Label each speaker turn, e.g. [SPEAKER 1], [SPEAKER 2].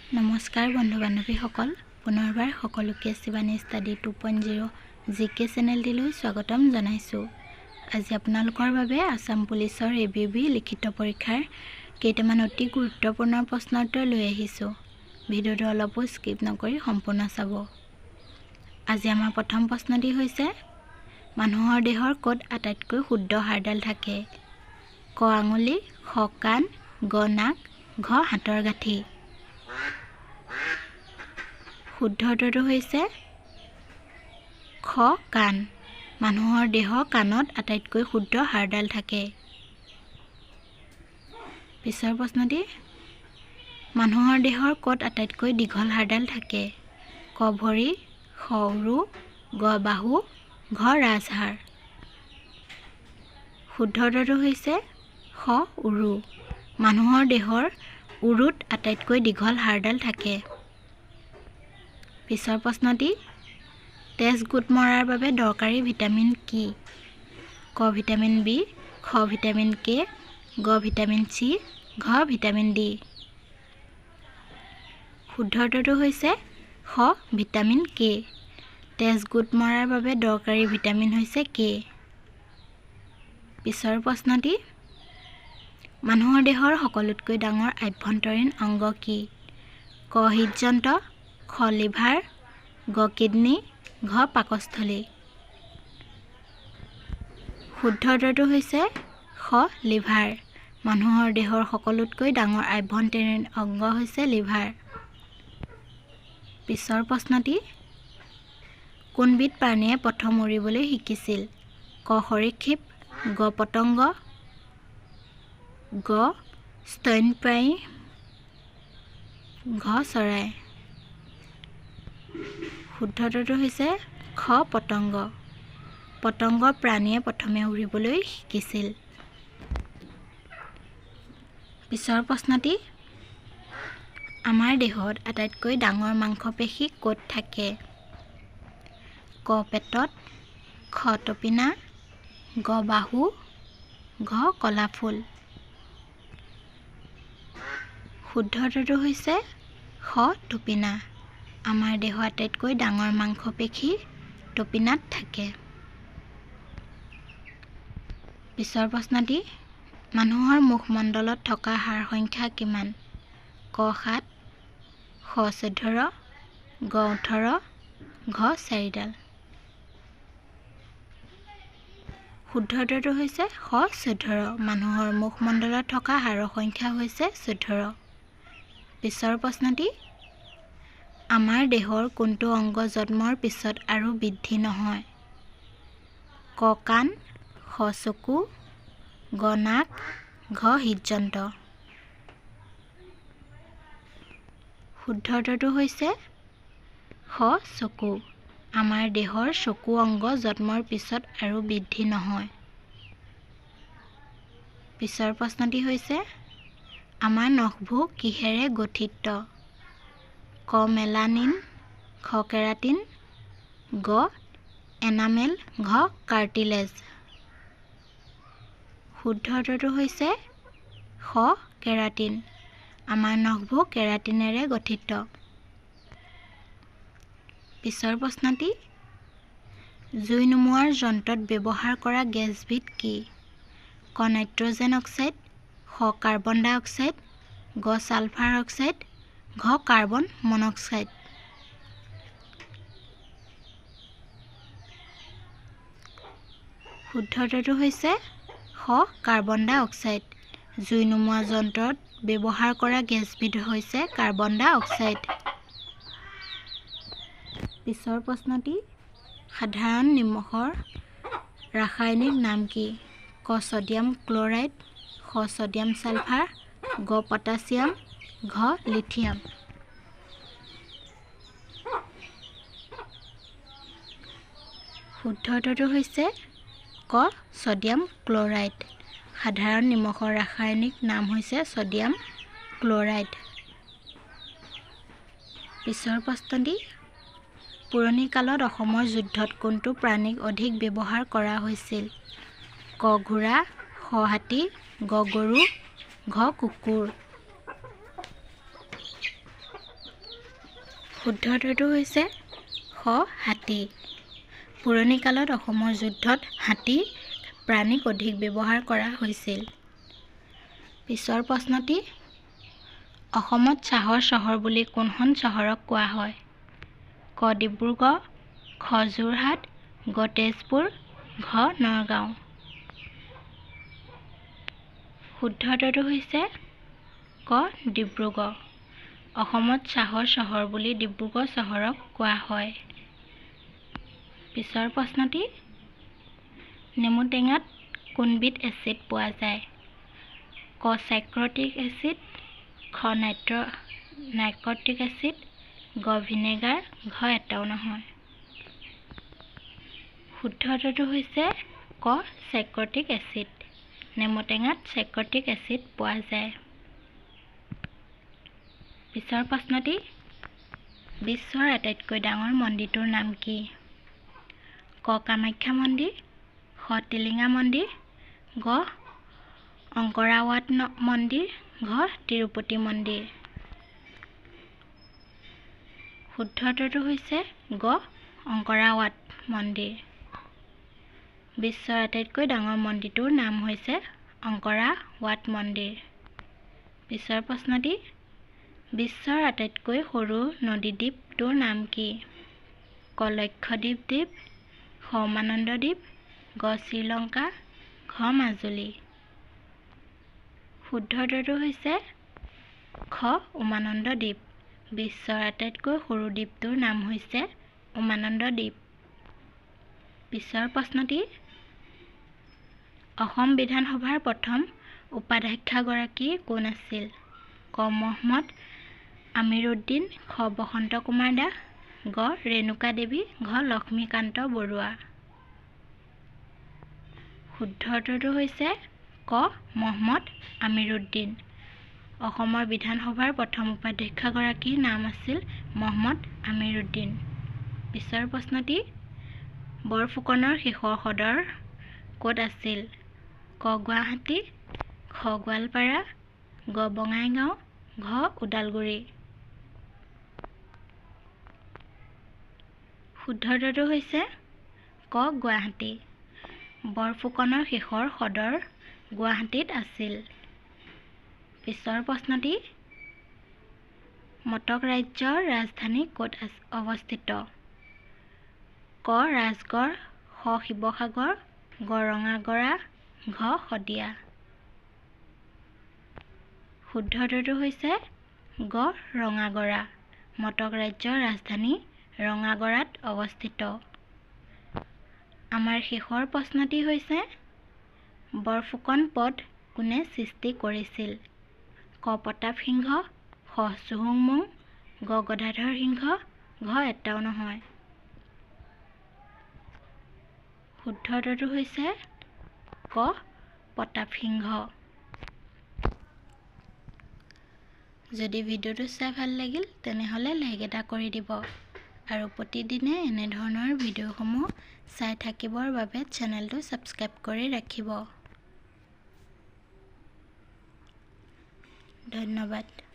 [SPEAKER 1] নমস্কাৰ বন্ধু বান্ধৱীসকল, পুনৰবাৰ সকলোকে শিৱানী ষ্টাডি 2.0 জিকে চেনেলটিলৈ স্বাগতম জনাইছোঁ। আজি আপোনালোকৰ বাবে আসাম পুলিচৰ ABB লিখিত পৰীক্ষাৰ কেইটামান অতি গুৰুত্বপূৰ্ণ প্ৰশ্ন উত্তৰ লৈ আহিছোঁ। ভিডিঅ'টো অলপো স্কিপ নকৰি সম্পূৰ্ণ চাব। আজি আমাৰ প্ৰথম প্ৰশ্নটি হৈছে, মানুহৰ দেহৰ ক'ত আটাইতকৈ শুদ্ধ হাড়ডাল থাকে? ক আঙুলি, খ কাণ, গ নাক, ঘ হাতৰ গাঁঠি। শুদ্ধ উত্তৰটো হৈছে খ কাণ। মানুহৰ দেহৰ কাণত আটাইতকৈ শুদ্ধ হাড়ডাল থাকে। পিছৰ প্ৰশ্নটি, মানুহৰ দেহৰ ক'ত আটাইতকৈ দীঘল হাড়ডাল থাকে? ক ভৰি, খ উৰু, গ বাহু, ঘ ৰাজহাড়। শুদ্ধ উত্তৰটো হৈছে খ উৰু। মানুহৰ দেহৰ উৰুত আটাইতকৈ দীঘল হাড়ডাল থাকে। পিছৰ প্ৰশ্নটি, তেজ গোট মৰাৰ বাবে দৰকাৰী ভিটামিন কি? ক ভিটামিন বি, খ ভিটামিন কে, গ ভিটামিন চি, ঘ ভিটামিন ডি। শুদ্ধ উত্তৰটো হৈছে খ ভিটামিন কে। তেজ গোট মৰাৰ বাবে দৰকাৰী ভিটামিন হৈছে কে। পিছৰ প্ৰশ্নটি, মানুহৰ দেহৰ সকলোতকৈ ডাঙৰ আভ্যন্তৰীণ অংগ কি? ক হৃদযন্ত্ৰ, খ লিভাৰ, গ কিডনী, ঘ পাকস্থলী। শুদ্ধ উত্তৰটো হৈছে খ লিভাৰ। মানুহৰ দেহৰ সকলোতকৈ ডাঙৰ আভ্যন্তৰীণ অংগ হৈছে লিভাৰ। পিছৰ প্ৰশ্নটি, কোনবিধ প্ৰাণীয়ে প্ৰথম উৰিবলৈ শিকিছিল? ক সৰীসৃপ, গ পতংগ, গ স্তন্যপায়ী, ঘ চৰাই। শুদ্ধ উত্তৰটো হৈছে খ পতংগ। পতংগ প্ৰাণীয়ে প্ৰথমে উৰিবলৈ শিকিছিল। পিছৰ প্ৰশ্নটি, আমাৰ দেহত আটাইতকৈ ডাঙৰ মাংসপেশী ক'ত থাকে? ক পেটত, খ তপিনা, গ বাহু, ঘ কলাফুল। শুদ্ধ উত্তৰটো হৈছে খ তপিনা। আমাৰ দেহৰ আটাইতকৈ ডাঙৰ মাংসপেশী তপিনাত থাকে। পিছৰ প্ৰশ্নটি, মানুহৰ মুখমণ্ডলত থকা হাড় সংখ্যা কিমান? ক 7, খ 14, গ 18, ঘ 4ডাল। শুদ্ধ উত্তৰটো হৈছে খ 14। মানুহৰ মুখমণ্ডলত থকা হাড়ৰ সংখ্যা হৈছে 14। পিছৰ প্ৰশ্নটি, আমাৰ দেহৰ কোনটো অংগ জন্মৰ পিছত আৰু বৃদ্ধি নহয়? ক কাণ, খ চকু, গ নাক, ঘ হৃদযন্ত্ৰ। শুদ্ধ উত্তৰটো হৈছে খ চকু। আমাৰ দেহৰ চকু অংগ জন্মৰ পিছত আৰু বৃদ্ধি নহয়। পিছৰ প্ৰশ্নটি হৈছে, আমাৰ নখবোৰ কিহেৰে গঠিত? ক মেলানিন, খ কেৰাটিন, গ এনামেল, ঘ কাৰ্টিলেজ। শুদ্ধ উত্তৰটো হৈছে খ কেৰাটিন। আমাৰ নখবোৰ কেৰাটিনেৰে গঠিত। পিছৰ প্ৰশ্নটি, জুই নুমুৱাৰ যন্ত্ৰত ব্যৱহাৰ কৰা গেছবিধ কি? ক নাইট্ৰজেন অক্সাইড, খ কাৰ্বন ডাই অক্সাইড, গ ছালফাৰ অক্সাইড, ঘ কাৰ্বন মনক্সাইড। শুদ্ধ উত্তৰটো হৈছে খ কাৰ্বন ডাই অক্সাইড। জুই নুমুৱা যন্ত্ৰত ব্যৱহাৰ কৰা গেছবিধ হৈছে কাৰ্বন ডাই অক্সাইড। পিছৰ প্ৰশ্নটি, সাধাৰণ নিমখৰ ৰাসায়নিক নাম কি? ক ছডিয়াম ক্লৰাইড, খ ছডিয়াম ছালফাৰ, গ পটাছিয়াম, ঘ লিথিয়াম। শুদ্ধ উত্তৰটো হৈছে ক ছডিয়াম ক্লৰাইড। সাধাৰণ নিমখৰ ৰাসায়নিক নাম হৈছে ছডিয়াম ক্লৰাইড। পিছৰ প্ৰশ্নটি, পুৰণি কালত অসমৰ যুদ্ধত কোনটো প্ৰাণীক অধিক ব্যৱহাৰ কৰা হৈছিল? ক ঘোঁৰা, খ হাতী, গ গৰু, ঘ কুকুৰ। শুদ্ধ উত্তৰটো হৈছে খ হাতী। পুৰণি কালত অসমৰ যুদ্ধত হাতী প্ৰাণীক অধিক ব্যৱহাৰ কৰা হৈছিল। পিছৰ প্ৰশ্নটি অসমত চাহৰ চহৰ বুলি কোনখন চহৰক কোৱা হয়? ক ডিব্ৰুগড়, খ যোৰহাট, গ তেজপুৰ, ঘ নগাঁও। শুদ্ধ উত্তৰটো হৈছে ক ডিব্ৰুগড়। অসমত চাহৰ চহৰ বুলি ডিব্ৰুগড় চহৰক কোৱা হয়। পিছৰ প্ৰশ্নটি নেমু টেঙাত কোনবিধ এচিড পোৱা যায়? ক চাইট্ৰিক এচিড, খ নাইট্ৰিক এচিড, গ ভিনেগাৰ, ঘ এটাও নহয়। শুদ্ধ উত্তৰটো হৈছে ক চাইট্ৰিক এচিড। নেমু টেঙাত চাইট্ৰিক এচিড পোৱা যায়। পিছৰ প্ৰশ্নটি বিশ্বৰ আটাইতকৈ ডাঙৰ মন্দিৰটোৰ নাম কি? ক কামাখ্যা মন্দিৰ, খ টিলিঙা মন্দিৰ, গ অংকৰাৱাট মন্দিৰ, ঘ তিৰুপতি মন্দিৰ। শুদ্ধ উত্তৰটো হৈছে গ অংকৰাৱাট মন্দিৰ। বিশ্বৰ আটাইতকৈ ডাঙৰ মন্দিৰটোৰ নাম হৈছে অংকৰাৱাট মন্দিৰ। পিছৰ প্ৰশ্নটি বিশ্বৰ আটাইতকৈ সৰু নদীদ্বীপটোৰ নাম কি? ক লক্ষদ্বীপ দ্বীপ, খ উমানন্দ দ্বীপ, গ শ্ৰীলংকা, ঘ মাজুলী। শুদ্ধ উত্তৰটো হৈছে খ উমানন্দ দ্বীপ। বিশ্বৰ আটাইতকৈ সৰু দ্বীপটোৰ নাম হৈছে উমানন্দ দ্বীপ। পিছৰ প্ৰশ্নটি অসম বিধানসভাৰ প্ৰথম উপাধ্যক্ষগৰাকী কোন আছিল? ক মহম্মদ আমিৰুদ্দিন, খ বসন্ত কুমাৰ দাস, গ ৰেণুকা দেৱী, ঘ লক্ষ্মীকান্ত বৰুৱা। শুদ্ধ উত্তৰটো হৈছে ক মহম্মদ আমিৰুদ্দিন। অসমৰ বিধানসভাৰ প্ৰথম উপাধ্যক্ষগৰাকীৰ নাম আছিল মহম্মদ আমিৰুদ্দিন। পিছৰ প্ৰশ্নটি বৰফুকনৰ শেষৰ সদৰ ক'ত আছিল? ক গুৱাহাটী, খ গোৱালপাৰা, গ বঙাইগাঁও, ঘ ওদালগুৰি। শুদ্ধ উত্তৰটো হৈছে ক গুৱাহাটী। বৰফুকনৰ শেষৰ সদৰ গুৱাহাটীত আছিল। পিছৰ প্ৰশ্নটি মটক ৰাজ্যৰ ৰাজধানী ক'ত অৱস্থিত? ক ৰাজগড়, খ শিৱসাগৰ, গ ৰঙাগড়া, ঘ শদিয়া। শুদ্ধ উত্তৰটো হৈছে গ ৰঙাগড়া। মটক ৰাজ্যৰ ৰাজধানী ৰঙাগড়াত অৱস্থিত। আমাৰ শেষৰ প্ৰশ্নটি হৈছে বৰফুকন পদ কোনে সৃষ্টি কৰিছিল? ক প্ৰতাপ সিংহ, খ চুহুংমুং, গ গদাধৰ সিংহ, ঘ এটাও নহয়। শুদ্ধ উত্তৰটো হৈছে ক প্ৰতাপ সিংহ। যদি ভিডিঅ'টো চাই ভাল লাগিল তেনেহ'লে লাইক এটা কৰি দিব আৰু প্ৰতিদিনে এনেধৰণৰ ভিডিঅ'সমূহ চাই থাকিবৰ বাবে চেনেলটো ছাবস্ক্ৰাইব কৰি ৰাখিব। ধন্যবাদ।